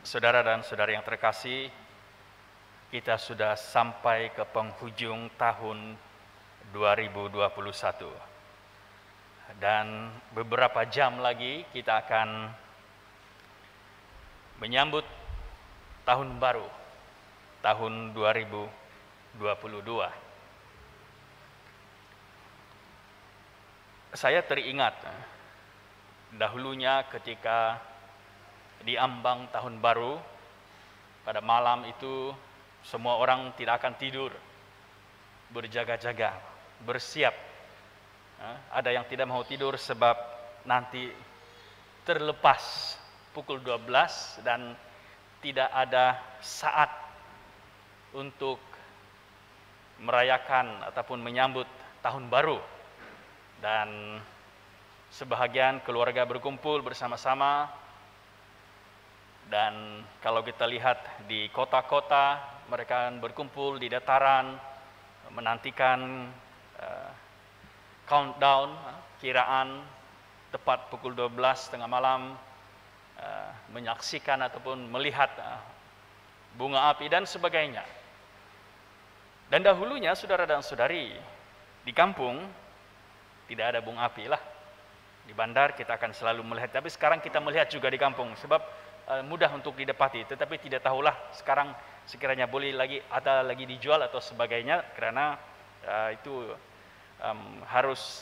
Saudara dan saudari yang terkasih, kita sudah sampai ke penghujung tahun 2021. Dan beberapa jam lagi kita akan menyambut tahun baru, tahun 2022. Saya teringat dahulunya ketika di ambang tahun baru, pada malam itu semua orang tidak akan tidur, berjaga-jaga, bersiap. Ada yang tidak mau tidur sebab nanti terlepas pukul 12 dan tidak ada saat untuk merayakan ataupun menyambut tahun baru. Dan sebahagian keluarga berkumpul bersama-sama. Dan kalau kita lihat di kota-kota, mereka berkumpul di dataran, menantikan countdown, kiraan tepat pukul 12 tengah malam, menyaksikan ataupun melihat bunga api dan sebagainya. Dan dahulunya saudara dan saudari, di kampung tidak ada bunga api lah. Di bandar kita akan selalu melihat, tapi sekarang kita melihat juga di kampung sebab mudah untuk didapati, tetapi tidak tahulah sekarang sekiranya boleh lagi ada lagi dijual atau sebagainya, karena itu harus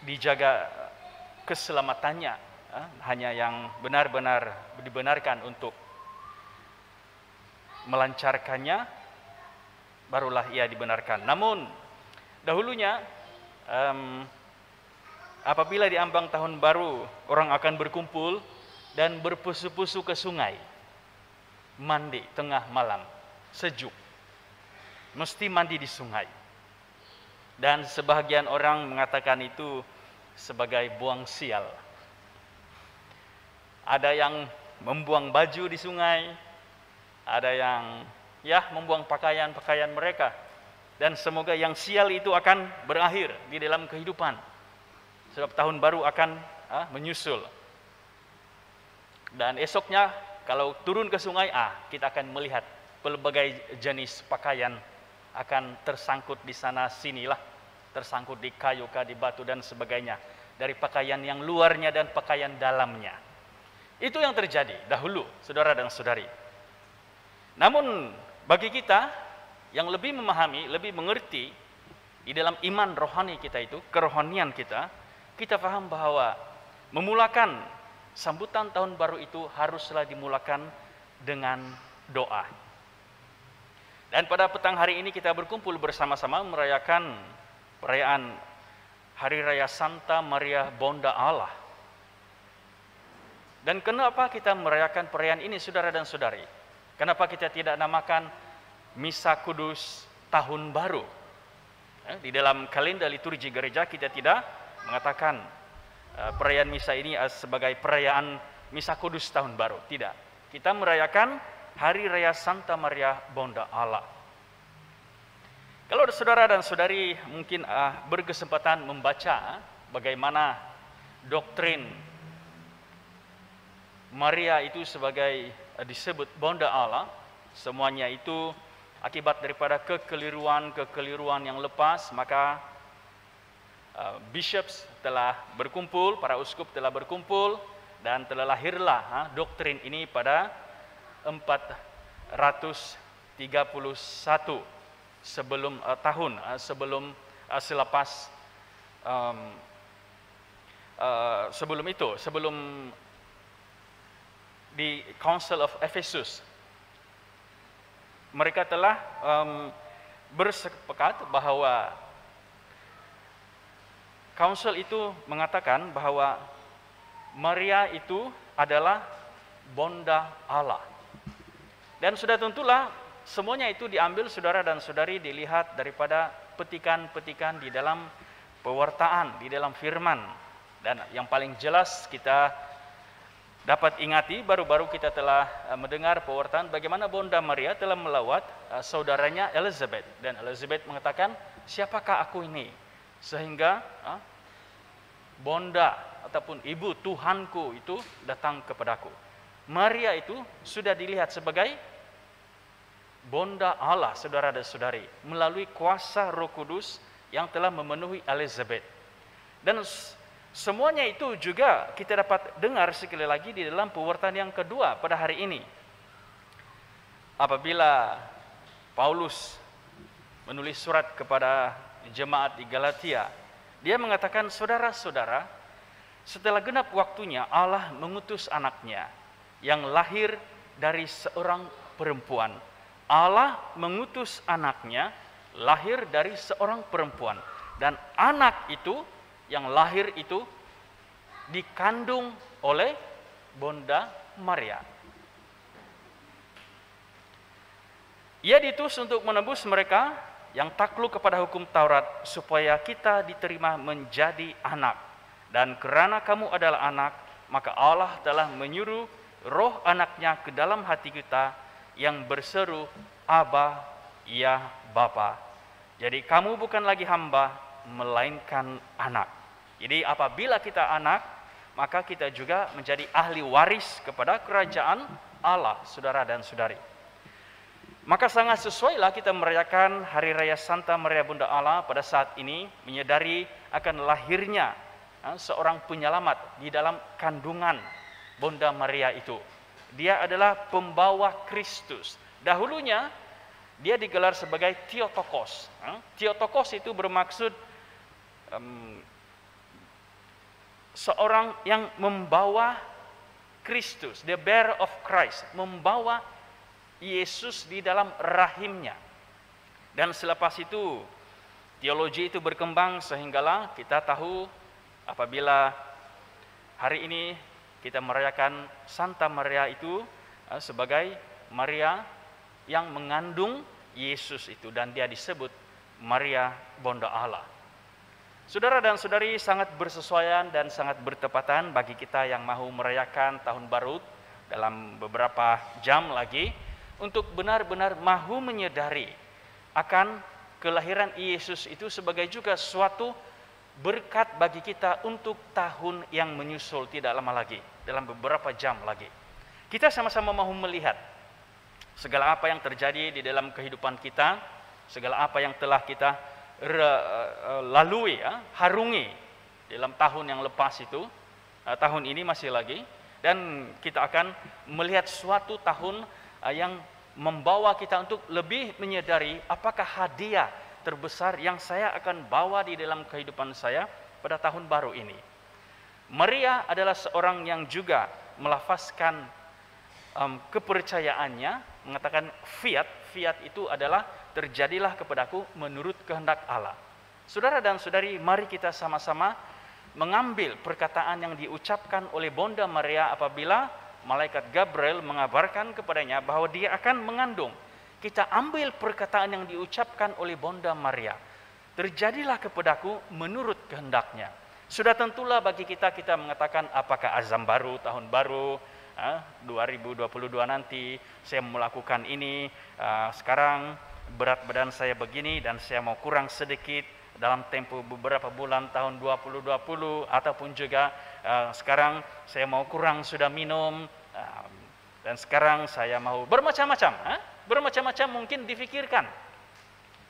dijaga keselamatannya, hanya yang benar-benar dibenarkan untuk melancarkannya barulah ia dibenarkan. Namun dahulunya apabila di ambang tahun baru, orang akan berkumpul dan berpusu-pusu ke sungai, mandi tengah malam, sejuk, mesti mandi di sungai. Dan sebahagian orang mengatakan itu sebagai buang sial. Ada yang membuang baju di sungai, ada yang membuang pakaian-pakaian mereka. Dan semoga yang sial itu akan berakhir di dalam kehidupan, sebab tahun baru akan menyusul. Dan esoknya kalau turun ke sungai, kita akan melihat pelbagai jenis pakaian akan tersangkut di sana sinilah, tersangkut di kayu, di batu dan sebagainya, dari pakaian yang luarnya dan pakaian dalamnya. Itu yang terjadi dahulu, saudara dan saudari. Namun bagi kita yang lebih memahami, lebih mengerti di dalam iman rohani kita itu, kerohanian kita, kita paham bahwa memulakan sambutan tahun baru itu haruslah dimulakan dengan doa. Dan pada petang hari ini kita berkumpul bersama-sama merayakan perayaan Hari Raya Santa Maria Bonda Allah. Dan kenapa kita merayakan perayaan ini, saudara dan saudari? Kenapa kita tidak namakan Misa Kudus Tahun Baru? Di dalam kalender liturgi gereja kita tidak mengatakan perayaan misa ini sebagai perayaan Misa Kudus Tahun Baru. Tidak. Kita merayakan Hari Raya Santa Maria Bonda Allah. Kalau saudara dan saudari mungkin berkesempatan membaca bagaimana doktrin Maria itu sebagai disebut Bonda Allah, semuanya itu akibat daripada kekeliruan yang lepas, maka bishops telah berkumpul, para uskup telah berkumpul, dan telah lahirlah doktrin ini pada 431 sebelum sebelum di Council of Ephesus, mereka telah bersepakat bahwa Council itu mengatakan bahwa Maria itu adalah Bonda Allah. Dan sudah tentulah semuanya itu diambil, saudara dan saudari, dilihat daripada petikan-petikan di dalam pewartaan, di dalam firman. Dan yang paling jelas kita dapat ingati, baru-baru kita telah mendengar pewartaan bagaimana Bonda Maria telah melawat saudaranya Elizabeth. Dan Elizabeth mengatakan, siapakah aku ini? Sehingga Bonda ataupun ibu Tuhanku itu datang kepadaku. Maria itu sudah dilihat sebagai bonda Allah, saudara dan saudari, melalui kuasa Roh Kudus yang telah memenuhi Elizabeth. Dan semuanya itu juga kita dapat dengar sekali lagi di dalam pewartaan yang kedua pada hari ini. Apabila Paulus menulis surat kepada jemaat di Galatia, dia mengatakan, saudara-saudara, setelah genap waktunya Allah mengutus anaknya yang lahir dari seorang perempuan. Allah mengutus anaknya lahir dari seorang perempuan. Dan anak itu, yang lahir itu, dikandung oleh bonda Maria. Ia diutus untuk menebus mereka yang takluk kepada hukum Taurat, supaya kita diterima menjadi anak. Dan karena kamu adalah anak, maka Allah telah menyuruh roh anaknya ke dalam hati kita, yang berseru, Aba, ya Bapa. Jadi kamu bukan lagi hamba, melainkan anak. Jadi apabila kita anak, maka kita juga menjadi ahli waris kepada kerajaan Allah, saudara dan saudari. Maka sangat sesuailah kita merayakan Hari Raya Santa Maria Bunda Allah pada saat ini, menyadari akan lahirnya seorang penyelamat di dalam kandungan Bunda Maria itu. Dia adalah pembawa Kristus. Dahulunya dia digelar sebagai Theotokos. Theotokos itu bermaksud seorang yang membawa Kristus, the bearer of Christ, membawa Yesus di dalam rahimnya. Dan selepas itu teologi itu berkembang sehinggalah kita tahu apabila hari ini kita merayakan Santa Maria itu sebagai Maria yang mengandung Yesus itu, dan dia disebut Maria Bonda Allah. Saudara dan saudari, sangat bersesuaian dan sangat bertepatan bagi kita yang mahu merayakan tahun baru dalam beberapa jam lagi, untuk benar-benar mahu menyadari akan kelahiran Yesus itu sebagai juga suatu berkat bagi kita untuk tahun yang menyusul tidak lama lagi, dalam beberapa jam lagi. Kita sama-sama mahu melihat segala apa yang terjadi di dalam kehidupan kita, segala apa yang telah kita lalui, harungi dalam tahun yang lepas itu, tahun ini masih lagi, dan kita akan melihat suatu tahun yang membawa kita untuk lebih menyadari apakah hadiah terbesar yang saya akan bawa di dalam kehidupan saya pada tahun baru ini. Maria adalah seorang yang juga melafazkan kepercayaannya, mengatakan fiat. Fiat itu adalah terjadilah kepadaku menurut kehendak Allah. Saudara dan saudari, mari kita sama-sama mengambil perkataan yang diucapkan oleh Bonda Maria apabila malaikat Gabriel mengabarkan kepadanya bahwa dia akan mengandung. Kita ambil perkataan yang diucapkan oleh Bonda Maria. Terjadilah kepadaku menurut kehendaknya. Sudah tentulah bagi kita mengatakan apakah azam baru, tahun baru, 2022 nanti saya melakukan ini, sekarang berat badan saya begini dan saya mau kurang sedikit dalam tempo beberapa bulan tahun 2020, ataupun juga sekarang saya mau kurang sudah minum, dan sekarang saya mau bermacam-macam. Bermacam-macam mungkin difikirkan,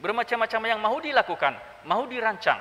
bermacam-macam yang mau dilakukan, mau dirancang.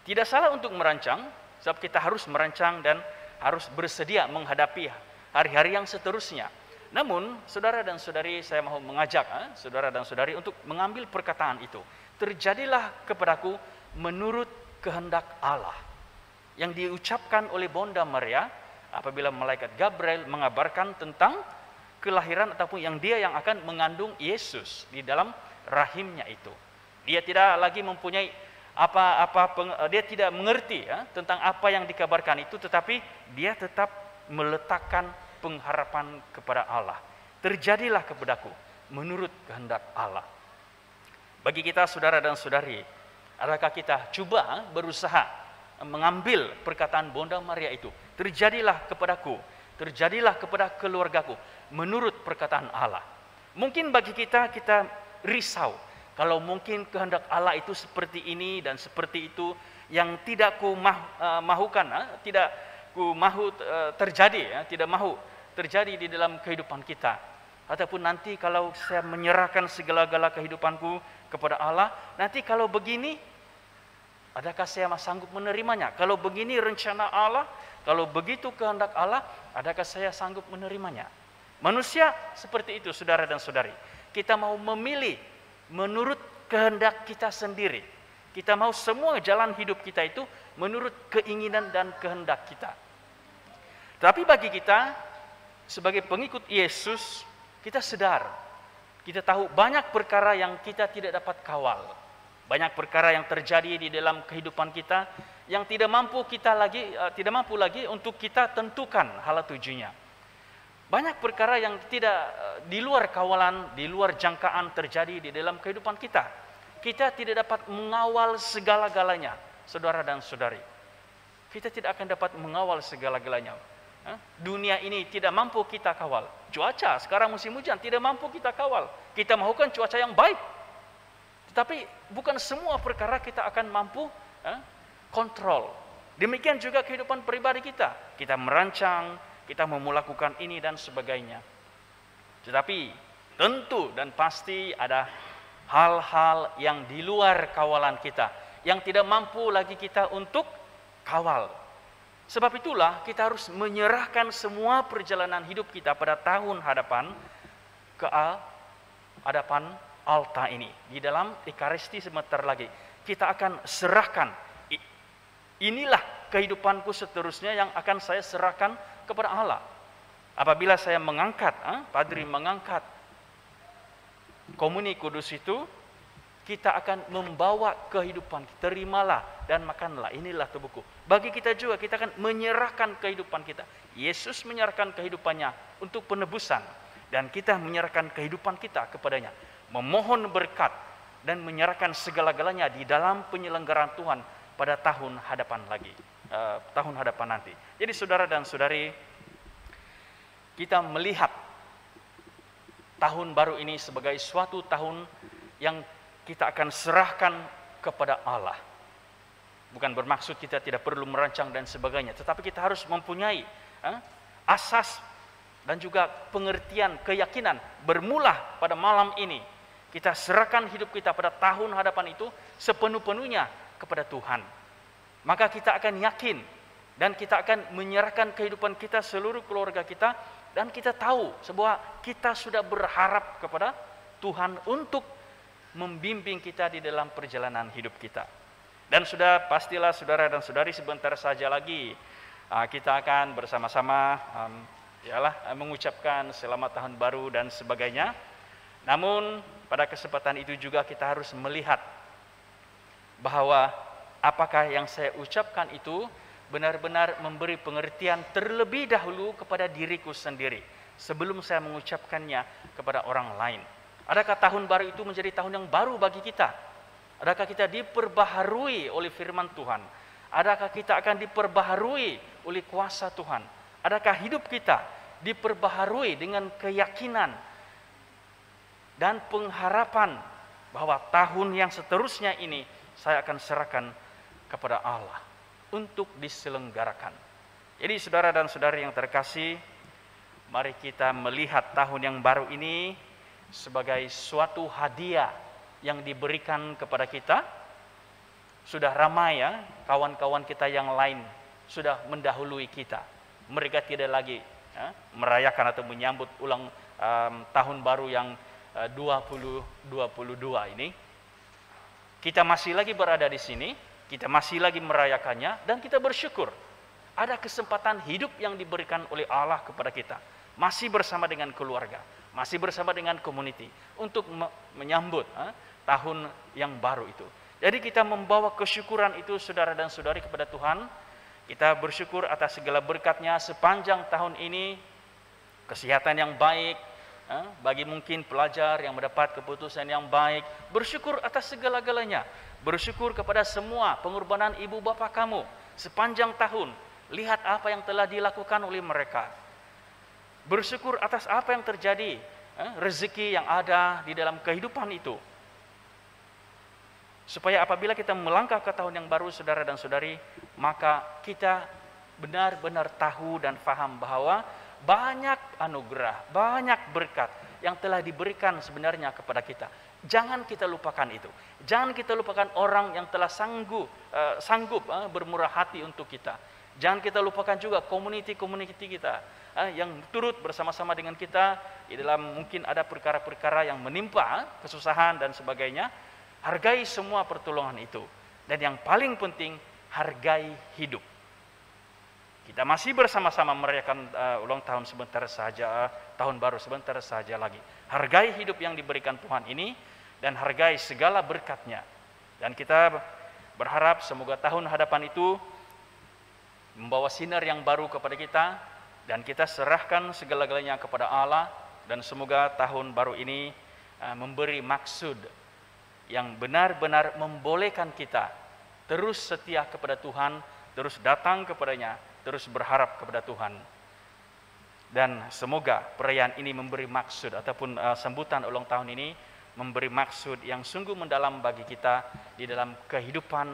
Tidak salah untuk merancang, sebab kita harus merancang dan harus bersedia menghadapi hari-hari yang seterusnya. Namun, saudara dan saudari, saya mau mengajak saudara dan saudari untuk mengambil perkataan itu. Terjadilah kepadaku menurut kehendak Allah, yang diucapkan oleh Bonda Maria apabila malaikat Gabriel mengabarkan tentang kelahiran ataupun yang akan mengandung Yesus di dalam rahimnya itu. Dia tidak lagi mempunyai dia tidak mengerti tentang apa yang dikabarkan itu, tetapi dia tetap meletakkan pengharapan kepada Allah. Terjadilah kepadaku menurut kehendak Allah. Bagi kita saudara dan saudari, adakah kita coba berusaha mengambil perkataan Bonda Maria itu? Terjadilah kepadaku, terjadilah kepada keluargaku menurut perkataan Allah. Mungkin bagi kita risau, Kalau mungkin kehendak Allah itu seperti ini dan seperti itu, yang tidak ku mahukan, tidak ku mahu terjadi, tidak mahu terjadi di dalam kehidupan kita. Ataupun nanti kalau saya menyerahkan segala-gala kehidupanku kepada Allah, nanti kalau begini, adakah saya sanggup menerimanya? Kalau begini rencana Allah, kalau begitu kehendak Allah, adakah saya sanggup menerimanya? Manusia seperti itu, saudara dan saudari. Kita mau memilih menurut kehendak kita sendiri. Kita mau semua jalan hidup kita itu menurut keinginan dan kehendak kita. Tapi bagi kita sebagai pengikut Yesus, kita sadar, kita tahu banyak perkara yang kita tidak dapat kawal. Banyak perkara yang terjadi di dalam kehidupan kita yang tidak mampu lagi untuk kita tentukan hala tujuannya. Banyak perkara yang tidak di luar kawalan, di luar jangkaan terjadi di dalam kehidupan kita. Kita tidak dapat mengawal segala-galanya, saudara dan saudari. Kita tidak akan dapat mengawal segala-galanya. Dunia ini tidak mampu kita kawal. Cuaca sekarang musim hujan tidak mampu kita kawal. Kita mahukan cuaca yang baik. Tetapi bukan semua perkara kita akan mampu kontrol. Demikian juga kehidupan pribadi kita. Kita merancang, kita mau melakukan ini dan sebagainya. Tetapi tentu dan pasti ada hal-hal yang di luar kawalan kita, yang tidak mampu lagi kita untuk kawal. Sebab itulah kita harus menyerahkan semua perjalanan hidup kita pada tahun hadapan ke hadapan altar ini. Di dalam Ekaristi sebentar lagi kita akan serahkan, inilah kehidupanku seterusnya yang akan saya serahkan kepada Allah. Apabila saya mengangkat, padri mengangkat komuni kudus itu, kita akan membawa kehidupan. Terimalah dan makanlah, inilah tubuhku. Bagi kita juga, kita akan menyerahkan kehidupan kita. Yesus menyerahkan kehidupannya untuk penebusan, dan kita menyerahkan kehidupan kita kepadanya, memohon berkat dan menyerahkan segala-galanya di dalam penyelenggaraan Tuhan pada tahun hadapan tahun hadapan nanti. Jadi saudara dan saudari, kita melihat tahun baru ini sebagai suatu tahun yang kita akan serahkan kepada Allah. Bukan bermaksud kita tidak perlu merancang dan sebagainya, tetapi kita harus mempunyai asas dan juga pengertian, keyakinan. Bermula pada malam ini, kita serahkan hidup kita pada tahun hadapan itu sepenuh-penuhnya kepada Tuhan. Maka kita akan yakin dan kita akan menyerahkan kehidupan kita, seluruh keluarga kita, dan kita tahu bahwa kita sudah berharap kepada Tuhan untuk membimbing kita di dalam perjalanan hidup kita. Dan sudah pastilah saudara dan saudari, sebentar saja lagi kita akan bersama-sama mengucapkan selamat tahun baru dan sebagainya. Namun pada kesempatan itu juga kita harus melihat bahwa apakah yang saya ucapkan itu benar-benar memberi pengertian terlebih dahulu kepada diriku sendiri sebelum saya mengucapkannya kepada orang lain. Adakah tahun baru itu menjadi tahun yang baru bagi kita? Adakah kita diperbaharui oleh firman Tuhan? Adakah kita akan diperbaharui oleh kuasa Tuhan? Adakah hidup kita diperbaharui dengan keyakinan dan pengharapan bahwa tahun yang seterusnya ini saya akan serahkan kepada Allah untuk diselenggarakan. Jadi saudara dan saudari yang terkasih, mari kita melihat tahun yang baru ini sebagai suatu hadiah yang diberikan kepada kita. Sudah ramai kawan-kawan kita yang lain sudah mendahului kita. Mereka tidak lagi merayakan atau menyambut ulang tahun baru yang 2022 ini. Kita masih lagi berada di sini, kita masih lagi merayakannya, dan kita bersyukur ada kesempatan hidup yang diberikan oleh Allah kepada kita, masih bersama dengan keluarga, masih bersama dengan community untuk menyambut tahun yang baru itu. Jadi kita membawa kesyukuran itu saudara dan saudari kepada Tuhan. Kita bersyukur atas segala berkat-Nya sepanjang tahun ini, kesehatan yang baik, bagi mungkin pelajar yang mendapat keputusan yang baik, bersyukur atas segala-galanya. Bersyukur kepada semua pengorbanan ibu bapa kamu sepanjang tahun. Lihat apa yang telah dilakukan oleh mereka. Bersyukur atas apa yang terjadi, rezeki yang ada di dalam kehidupan itu. Supaya apabila kita melangkah ke tahun yang baru, saudara dan saudari, maka kita benar-benar tahu dan paham bahwa banyak anugerah, banyak berkat yang telah diberikan sebenarnya kepada kita. Jangan kita lupakan itu. Jangan kita lupakan orang yang telah sanggup bermurah hati untuk kita. Jangan kita lupakan juga community kita yang turut bersama-sama dengan kita di dalam mungkin ada perkara-perkara yang menimpa, kesusahan dan sebagainya. Hargai semua pertolongan itu. Dan yang paling penting, hargai hidup. Kita masih bersama-sama merayakan ulang tahun sebentar saja, tahun baru sebentar saja lagi. Hargai hidup yang diberikan Tuhan ini dan hargai segala berkatnya. Dan kita berharap semoga tahun hadapan itu membawa sinar yang baru kepada kita dan kita serahkan segala-galanya kepada Allah, dan semoga tahun baru ini memberi maksud yang benar-benar membolehkan kita terus setia kepada Tuhan, terus datang kepadanya, terus berharap kepada Tuhan. Dan semoga perayaan ini memberi maksud ataupun sambutan ulang tahun ini memberi maksud yang sungguh mendalam bagi kita di dalam kehidupan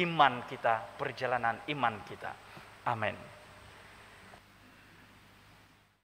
iman kita, perjalanan iman kita. Amin.